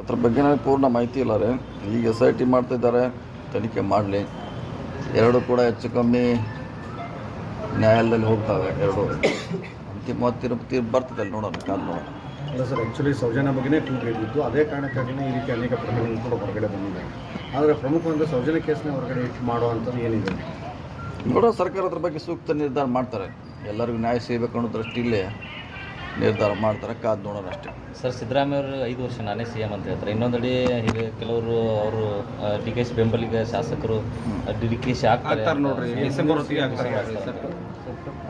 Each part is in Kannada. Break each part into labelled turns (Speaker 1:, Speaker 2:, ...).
Speaker 1: ಅದ್ರ ಬಗ್ಗೆ ನನಗೆ ಪೂರ್ಣ ಮಾಹಿತಿ ಇಲ್ಲ ರೀ. ಈಗ SIT ಮಾಡ್ತಿದ್ದಾರೆ, ತನಿಖೆ ಮಾಡಲಿ. ಎರಡು ಕೂಡ ಹೆಚ್ಚು ಕಮ್ಮಿ ನ್ಯಾಯಾಲಯದಲ್ಲಿ ಹೋಗ್ತವೆ. ಎರಡು ಅಂತಿಮ ತೀರ್ಪು ಬರ್ತದೆ, ಅಲ್ಲಿ ನೋಡೋಣ, ಕಾದು ನೋಡೋಣ.
Speaker 2: ಅಲ್ಲ ಸರ್, ಆ್ಯಕ್ಚುಲಿ ಸೌಜನ್ಯ ಬಗ್ಗೆನೇ ಕೂಗಿದ್ದು, ಅದೇ ಕಾರಣಕ್ಕಾಗಿ ಈ ರೀತಿ ಅನೇಕ ಪ್ರಕರಣಗಳು ಕೂಡ ಹೊರಗಡೆ ಬಂದಿದೆ. ಆದರೆ ಪ್ರಮುಖವಾಗಿ ಸೌಜನ್ಯ ಕೇಸ್ನ ಹೊರಗಡೆ ಮಾಡುವಂಥದ್ದು ಏನಿದೆ
Speaker 1: ನೋಡೋ, ಸರ್ಕಾರ ಅದ್ರ ಬಗ್ಗೆ ಸೂಕ್ತ ನಿರ್ಧಾರ ಮಾಡ್ತಾರೆ. ಎಲ್ಲರಿಗೂ ನ್ಯಾಯ ಸಿಗಬೇಕು ಅನ್ನೋ ದೃಷ್ಟಿಯಲ್ಲೇ ನಿರ್ಧಾರ ಮಾಡ್ತಾರೆ, ಕಾದು ನೋಡೋಣ ಅಷ್ಟೇ.
Speaker 3: ಸರ್, ಸಿದ್ದರಾಮಯ್ಯ ಅವರು 5 ವರ್ಷ ನಾನೇ CM ಅಂತ ಹೇಳ್ತಾರೆ. ಇನ್ನೊಂದಡಿ ಕೆಲವರು ಅವರು DKಶಿ ಬೆಂಬಲಿಗ ಶಾಸಕರು DKಶಿ ಆಗ್ತಾರೆ ನೋಡ್ರಿ, ಡಿಸೆಂಬರ್ ಹೊತ್ತಿಗೆ ಆಗ್ತಾರೆ.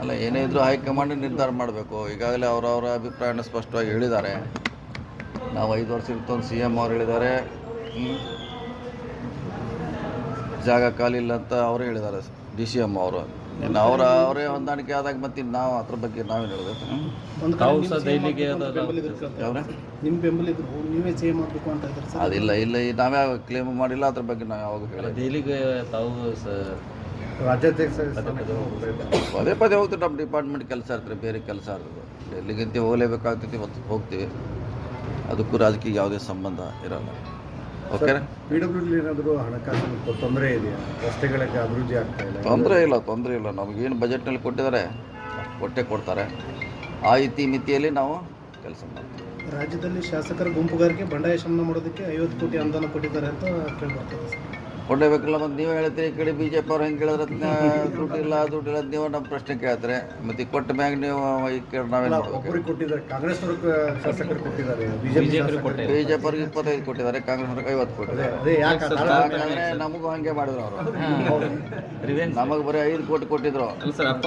Speaker 1: ಅಲ್ಲ, ಏನೇ ಇದ್ರೂ ಹೈಕಮಾಂಡ್ ನಿರ್ಧಾರ ಮಾಡಬೇಕು. ಈಗಾಗಲೇ ಅವರವರ ಅಭಿಪ್ರಾಯನ ಸ್ಪಷ್ಟವಾಗಿ ಹೇಳಿದ್ದಾರೆ. ನಾವು 5 ವರ್ಷ ಇರ್ತೊಂದು CM ಅವ್ರು ಹೇಳಿದ್ದಾರೆ, ಜಾಗ ಖಾಲಿ ಇಲ್ಲ ಅಂತ ಅವರು ಹೇಳಿದ್ದಾರೆ, DCM ಅವರು. ಇನ್ನು ಅವರೇ ಹೊಂದಾಣಿಕೆ ಆದಾಗ ಮತ್ತೆ ನಾವು ಅದ್ರ ಬಗ್ಗೆ ನಾವೇನು ಹೇಳಬೇಕು?
Speaker 4: ನಿಮ್ಮ ಬೆಂಬಲಿಗರು ನೀವೇ CM ಮಾಡಬೇಕು ಅಂತ ಇದ್ದಾರೆ.
Speaker 1: ಅದಿಲ್ಲ, ಇಲ್ಲ, ನಾವೇ ಕ್ಲೇಮ್ ಮಾಡಿಲ್ಲ, ಅದ್ರ ಬಗ್ಗೆ ನಾವು ಯಾವಾಗ ಹೇಳಿ.
Speaker 3: ದೆಹಲಿಗೆ ತಾವು
Speaker 2: ರಾಜ್ಯಾಧ್ಯಕ್ಷ
Speaker 1: ಪದೇ ಪದೇ ಹೋಗ್ತೀವಿ. ನಮ್ಮ ಡಿಪಾರ್ಟ್ಮೆಂಟ್ ಕೆಲಸ ಇರ್ತಾರೆ, ಬೇರೆ ಕೆಲಸ ಇರ್ತದೆ. ಡೆಲ್ಲಿಗಿಂತ ಹೋಗಲೇಬೇಕಾಗ್ತೈತಿ, ಮತ್ತು ಹೋಗ್ತೀವಿ. ಅದಕ್ಕೂ ರಾಜಕೀಯ ಯಾವುದೇ ಸಂಬಂಧ ಇರಲ್ಲ. ಓಕೆ.
Speaker 2: PWD ಏನಾದರೂ ಹಣಕಾಸಿನ ತೊಂದರೆ ಇದೆಯಾ? ರಸ್ತೆಗಳಿಗೆ ಅಭಿವೃದ್ಧಿ ಆಗ್ತಾ ಇಲ್ಲ?
Speaker 1: ತೊಂದರೆ ಇಲ್ಲ. ನಮಗೇನು ಬಜೆಟ್ನಲ್ಲಿ ಕೊಟ್ಟಿದ್ದಾರೆ ಕೊಟ್ಟೇ ಕೊಡ್ತಾರೆ. ಆ ಮಿತಿಯಲ್ಲಿ ನಾವು ಕೆಲಸ ಮಾಡ್ತೀವಿ.
Speaker 4: ರಾಜ್ಯದಲ್ಲಿ ಶಾಸಕರ ಗುಂಪುಗಾರಿಕೆ ಬಂಡಾಯ ಶಮನ ಮಾಡೋದಕ್ಕೆ 50 ಕೋಟಿ ಅನುದಾನ ಕೊಟ್ಟಿದ್ದಾರೆ ಅಂತ ಕೇಳ್ಬರ್ತದೆ ಸರ್.
Speaker 1: ಕೊಡಲೇಬೇಕಲ್ಲ, ಮತ್ತು ನೀವು ಹೇಳ್ತೀರಿ. ಈ ಕಡೆ BJP ಅವ್ರು ಹೆಂಗೆ ಕೇಳಿದ್ರೆ ದುಡ್ಡಿಲ್ಲ ಅಂತ ನೀವು ನಮ್ಮ ಪ್ರಶ್ನೆ ಕೇಳ್ತಾರೆ. ಮತ್ತು ಕೊಟ್ಟ ಮ್ಯಾಗ ನೀವು ಈ ಕಡೆ ನಾವೇನು ಮಾಡ್ಬೇಕು?
Speaker 2: ಕೊಟ್ಟಿದ್ದಾರೆ, ಕಾಂಗ್ರೆಸ್ನವರು ಶಾಸಕರು ಕೊಟ್ಟಿದ್ದಾರೆ,
Speaker 1: BJP ಅವ್ರಿಗೆ 25 ಕೊಟ್ಟಿದ್ದಾರೆ, ಕಾಂಗ್ರೆಸ್ನವ್ರಿಗೆ 50 ಕೊಟ್ಟಿದ್ದಾರೆ. ಯಾಕಂದರೆ ನಮಗೂ ಹಾಗೆ ಮಾಡಿದ್ರು ಅವರು. ನಮಗೆ ಬರೀ 5 ಕೋಟಿ ಕೊಟ್ಟಿದ್ರು,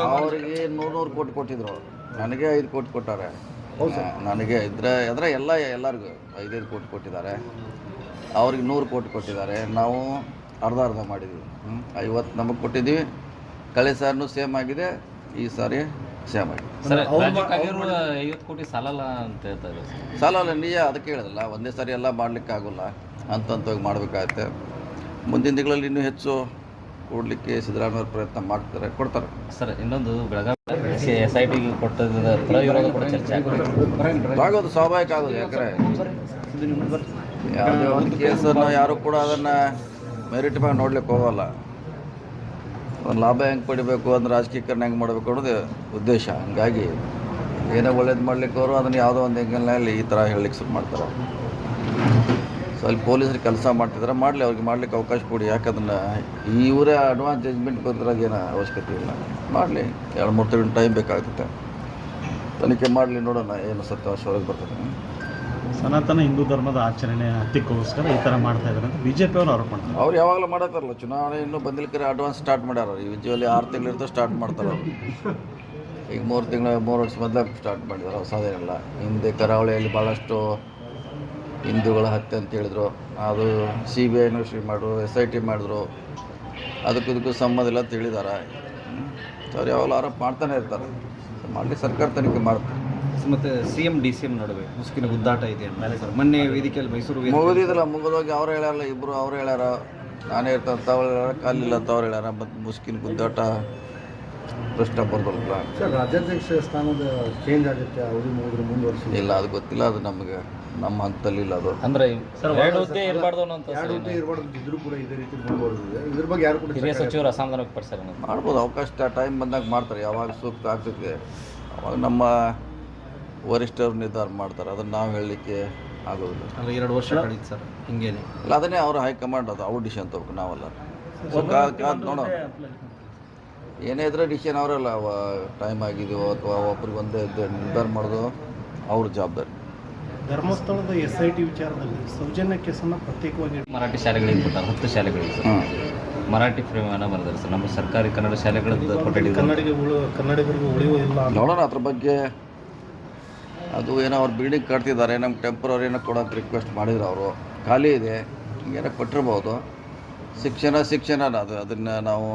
Speaker 1: ಅವರಿಗೆ 100 ಕೋಟಿ ಕೊಟ್ಟಿದ್ರು. ನನಗೆ 5 ಕೋಟಿ ಕೊಟ್ಟಾರೆ. ನನಗೆ ಇದ್ರೆ ಎಲ್ಲರಿಗೂ 5 ಕೋಟಿ ಕೊಟ್ಟಿದ್ದಾರೆ. ಅವ್ರಿಗೆ 100 ಕೋಟಿ ಕೊಟ್ಟಿದ್ದಾರೆ. ನಾವು ಅರ್ಧ ಮಾಡಿದ್ವಿ. 50 ನಮಗೆ ಕೊಟ್ಟಿದ್ದೀವಿ. ಕಳೆ ಸಾರಿನೂ ಸೇಮ್ ಆಗಿದೆ, ಈ ಸಾರಿ ಸೇಮ್ ಆಗಿದೆ.
Speaker 3: 50 ಕೋಟಿ ಸಾಲಲ್ಲ ಅಂತ ಹೇಳ್ತಾರೆ.
Speaker 1: ಸಾಲಲ್ಲ, ನಿಜ. ಅದಕ್ಕೆ ಹೇಳಿದಲ್ಲ, ಒಂದೇ ಸಾರಿ ಎಲ್ಲ ಮಾಡಲಿಕ್ಕೆ ಆಗೋಲ್ಲ, ಹಂತವಾಗಿ ಮಾಡಬೇಕಾಗತ್ತೆ. ಮುಂದಿನ ದಿನಗಳಲ್ಲಿ ಇನ್ನೂ ಹೆಚ್ಚು ಕೊಡಲಿಕ್ಕೆ ಸಿದ್ದರಾಮಯ್ಯ ಪ್ರಯತ್ನ ಕೊಡ್ತಾರೆ.
Speaker 3: ಸರ್, ಇನ್ನೊಂದು ಬೆಳಗಾವಿ SITಗೆ ಕೊಟ್ಟದ ವಿರೋಧ ಕೂಡ ಚರ್ಚೆ
Speaker 1: ಆಗೋದು ಸ್ವಾಭಾವಿಕ ಆಗೋದು. ಯಾಕಂದರೆ ಯಾವುದೇ ಒಂದು ಕೇಸನ್ನು ಯಾರು ಕೂಡ ಅದನ್ನು ಮೆರಿಟ್ ಮ್ಯಾಗ ನೋಡ್ಲಿಕ್ಕೆ ಹೋಗಲ್ಲ. ಒಂದು ಲಾಭ ಹೆಂಗೆ ಪಡಿಬೇಕು, ಅಂದ್ರೆ ರಾಜಕೀಯಕರಣ ಹೆಂಗೆ ಮಾಡಬೇಕು ಅನ್ನೋದು ಉದ್ದೇಶ. ಹಂಗಾಗಿ ಏನೋ ಒಳ್ಳೇದು ಮಾಡ್ಲಿಕ್ಕೆ ಅವರು ಅದನ್ನು ಯಾವುದೋ ಒಂದು ಹೆಂಗಲ್ಲಿ ಈ ಥರ ಹೇಳಲಿಕ್ಕೆ ಶುರು ಮಾಡ್ತಾರೆ. ಸೊ ಅಲ್ಲಿ ಪೊಲೀಸರು ಕೆಲಸ ಮಾಡ್ತಿದ್ದಾರೆ, ಮಾಡಲಿ, ಅವ್ರಿಗೆ ಮಾಡ್ಲಿಕ್ಕೆ ಅವಕಾಶ ಕೊಡಿ. ಯಾಕಂದ್ರೆ ಇವರೇ ಅಡ್ವಾನ್ಸ್ ಜಜ್ಮೆಂಟ್ ಕೊಟ್ಟಿರೋದು ಏನೋ ಅವಶ್ಯಕತೆ ಇಲ್ಲ. ಮಾಡಲಿ, 2-3 ತಿಂಗಳು ಟೈಮ್ ಬೇಕಾಗುತ್ತೆ. ತನಿಖೆ ಮಾಡಲಿ, ನೋಡೋಣ ಏನು ಸತ್ಯಾಂಶ ಹೊರಗೆ ಬರ್ತದೆ.
Speaker 5: ಸನಾತನ ಹಿಂದೂ ಧರ್ಮದ ಆಚರಣೆ ಹತ್ತಿಕ್ಕೋಸ್ಕರ ಈ ಥರ ಮಾಡ್ತಾ ಇದ್ದಾರೆ ಅಂತ BJP ಅವರು ಆರೋಪ ಮಾಡ್ತಾರೆ.
Speaker 1: ಅವ್ರು ಯಾವಾಗಲೂ ಮಾಡತ್ತಾರಲ್ಲ, ಚುನಾವಣೆ ಇನ್ನೂ ಬಂದಿಲ್ಕರೆ ಅಡ್ವಾನ್ಸ್ ಸ್ಟಾರ್ಟ್ ಮಾಡ್ಯಾರ. ಯೂಶ್ವಲಿ 6 ತಿಂಗಳಿರ್ತದೆ ಸ್ಟಾರ್ಟ್ ಮಾಡ್ತಾರೆ ಅವರು. ಈಗ 3 ವರ್ಷ ಮೊದಲು ಸ್ಟಾರ್ಟ್ ಮಾಡಿದ್ದಾರೆ. ಹೊಸದೇನಿಲ್ಲ. ಹಿಂದೆ ಕರಾವಳಿಯಲ್ಲಿ ಭಾಳಷ್ಟು ಹಿಂದೂಗಳ ಹತ್ಯೆ ಅಂತ ಹೇಳಿದ್ರು. ಅದು CBI ಇನ್ವೆಸ್ಟಿಗೇಟ್ ಮಾಡಿದ್ರು, SIT ಮಾಡಿದ್ರು. ಇದಕ್ಕೂ ಸಂಬಂಧ ಇಲ್ಲ ಅಂತ ಹೇಳಿದ್ದಾರೆ. ಅವ್ರು ಯಾವಾಗಲೂ ಆರೋಪ ಮಾಡ್ತಾನೆ ಇರ್ತಾರೆ. ಮಾಡಲಿ, ಸರ್ಕಾರ ತನಿಖೆ ಮಾಡ್ತಾರೆ.
Speaker 6: ಮತ್ತು CM DCM ನಡುವೆ ಮುಸುಕಿನ ಗುದ್ದಾಟ ಇದೆ ಸರ್. ಮೊನ್ನೆ ವೇದಿಕೆಯಲ್ಲಿ ಮೈಸೂರು
Speaker 1: ಮುಗಿದಿಲ್ಲ, ಮುಗಿದೋಗಿ ಅವ್ರು ಹೇಳ್ಯಾರಲ್ಲ, ಇಬ್ಬರು ಅವ್ರು ಹೇಳ್ಯಾರ, ನಾನೇ ಇರ್ತಂತ ಅವ್ರು ಹೇಳ್ಯಾರ, ಕಾಲಿಲ್ಲ ಅಂತ ಅವ್ರು ಹೇಳ್ಯಾರ. ಮತ್ತು ಮುಸುಕಿನ ಗುದ್ದಾಟ ಪ್ರಶ್ನೆ ಬರ್ದಲ್ಲ.
Speaker 2: ಸರ್, ರಾಜ್ಯಾಧ್ಯಕ್ಷ ಸ್ಥಾನದ ಚೇಂಜ್ ಆಗುತ್ತೆ, ಅವರು ಮುಂದುವರಿಸಿ
Speaker 1: ಇಲ್ಲ, ಅದು ಗೊತ್ತಿಲ್ಲ. ಅದು ನಮ್ಮ ಹಂತದಲ್ಲಿ ಇಲ್ಲ. ಅದು
Speaker 3: ಅಂದರೆ ಇರಬಾರ್ದು ಅಂತ
Speaker 2: ಇದ್ರೂ ಕೂಡ ಇದೇ ರೀತಿ ಮುಂದುವರೆದಿದೆ. ಇದ್ರ ಬಗ್ಗೆ ಯಾರು ಕೂಡ
Speaker 3: ಹಿರಿಯ ಸಚಿವರು ಅಸಮಾಧಾನ ವ್ಯಕ್ತಪಡಿಸ್ತಾರೆ.
Speaker 1: ಮಾಡ್ಬೋದು, ಅವಕಾಶ ಟೈಮ್ ಬಂದಾಗ ಮಾಡ್ತಾರೆ. ಯಾವಾಗ ಸೂಕ್ತ ಆಗ್ತದೆ ಅವಾಗ ನಮ್ಮ ವರಿಷ್ಠರು ನಿರ್ಧಾರ ಮಾಡ್ತಾರೆ. ಅದನ್ನು ನಾವು ಹೇಳಲಿಕ್ಕೆ ಆಗೋದಿಲ್ಲ.
Speaker 6: ಅಲ್ಲ, 2 ವರ್ಷ ಕಳೀತು ಸರ್, ಹಿಂಗೇನೆ.
Speaker 1: ಇಲ್ಲ, ಅದನ್ನೇ ಅವರು ಹೈಕಮಾಂಡ್, ಅದು ಅವ್ರ ಡಿಸಿಷನ್ ತಗೋಬೇಕು, ನಾವಲ್ಲ. ನೋಡೋಣ, ಏನೇ ಇದ್ರೆ ಡಿಸಿಷನ್ ಅವರಲ್ಲ. ಟೈಮ್ ಆಗಿದೆಯೋ ಅಥವಾ ಒಬ್ರಿಗೆ ಒಂದೇ ನಿರ್ಧಾರ ಮಾಡೋದು ಅವ್ರ ಜವಾಬ್ದಾರಿ.
Speaker 4: ಧರ್ಮಸ್ಥಳದ SIT ವಿಚಾರದಲ್ಲಿ ಸೌಜನ್ಯ ಕೇಸನ್ನು ಪ್ರತ್ಯೇಕವಾಗಿ
Speaker 3: ಮರಾಠಿ ಶಾಲೆಗಳಿಗೆ ಕೊಟ್ಟಾರೆ. 10 ಶಾಲೆಗಳಿಗೆ ಸರ್ ಮರಾಠಿ ಪ್ರೇಮನ ಬರೆದಾರೆ ಸರ್. ನಮ್ಮ ಸರ್ಕಾರಿ ಕನ್ನಡ ಶಾಲೆಗಳದ್ದು ಕೊಠಡಿ
Speaker 4: ಕನ್ನಡಿಗರಿಗೆ ಉಳಿಯುವುದಿಲ್ಲ.
Speaker 1: ನೋಡೋಣ ಅದ್ರ ಬಗ್ಗೆ. ಅದು ಏನೋ ಅವ್ರು ಬಿಲ್ಡಿಂಗ್ ಕಟ್ತಿದ್ದಾರೆ, ನಮ್ಗೆ ಟೆಂಪ್ರರಿ ಏನೋ ಕೊಡೋಕೆ ರಿಕ್ವೆಸ್ಟ್ ಮಾಡಿದ್ರು. ಅವರು ಖಾಲಿ ಇದೆ, ಏನೋ ಕೊಟ್ಟಿರ್ಬೋದು. ಶಿಕ್ಷಣ ಅದನ್ನು ನಾವು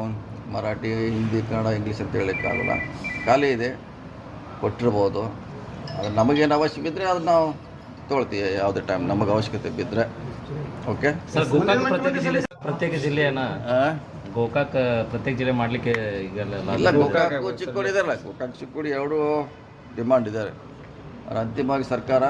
Speaker 1: ಮರಾಠಿ, ಹಿಂದಿ, ಕನ್ನಡ, ಇಂಗ್ಲೀಷ್ ಅಂತ ಹೇಳೋಕ್ಕಾಗಲ್ಲ. ಖಾಲಿ ಇದೆ, ಕೊಟ್ಟಿರ್ಬೋದು. ಅದು ನಮಗೇನು ಅವಶ್ಯಕ ಇದ್ದರೆ ಅದನ್ನು ನಾವು ತೊಗೊಳ್ತೀವಿ. ಯಾವುದೇ ಟೈಮ್ ನಮಗೆ ಅವಶ್ಯಕತೆ ಬಿದ್ದರೆ. ಓಕೆ
Speaker 3: ಸರ್, ಪ್ರತ್ಯೇಕ ಜಿಲ್ಲೆಯನ್ನ ಗೋಕಾಕ್ ಪ್ರತ್ಯೇಕ ಜಿಲ್ಲೆ ಮಾಡಲಿಕ್ಕೆ
Speaker 1: ಇಲ್ಲ. ಗೋಕಾಕು ಚಿಕ್ಕೋಡಿ ಇದೆಯಲ್ಲ, ಗೋಕಾಕ್ ಚಿಕ್ಕೋಡಿ 2 ಡಿಮಾಂಡ್ ಇದ್ದಾರೆ. ಅಂತಿಮವಾಗಿ ಸರ್ಕಾರ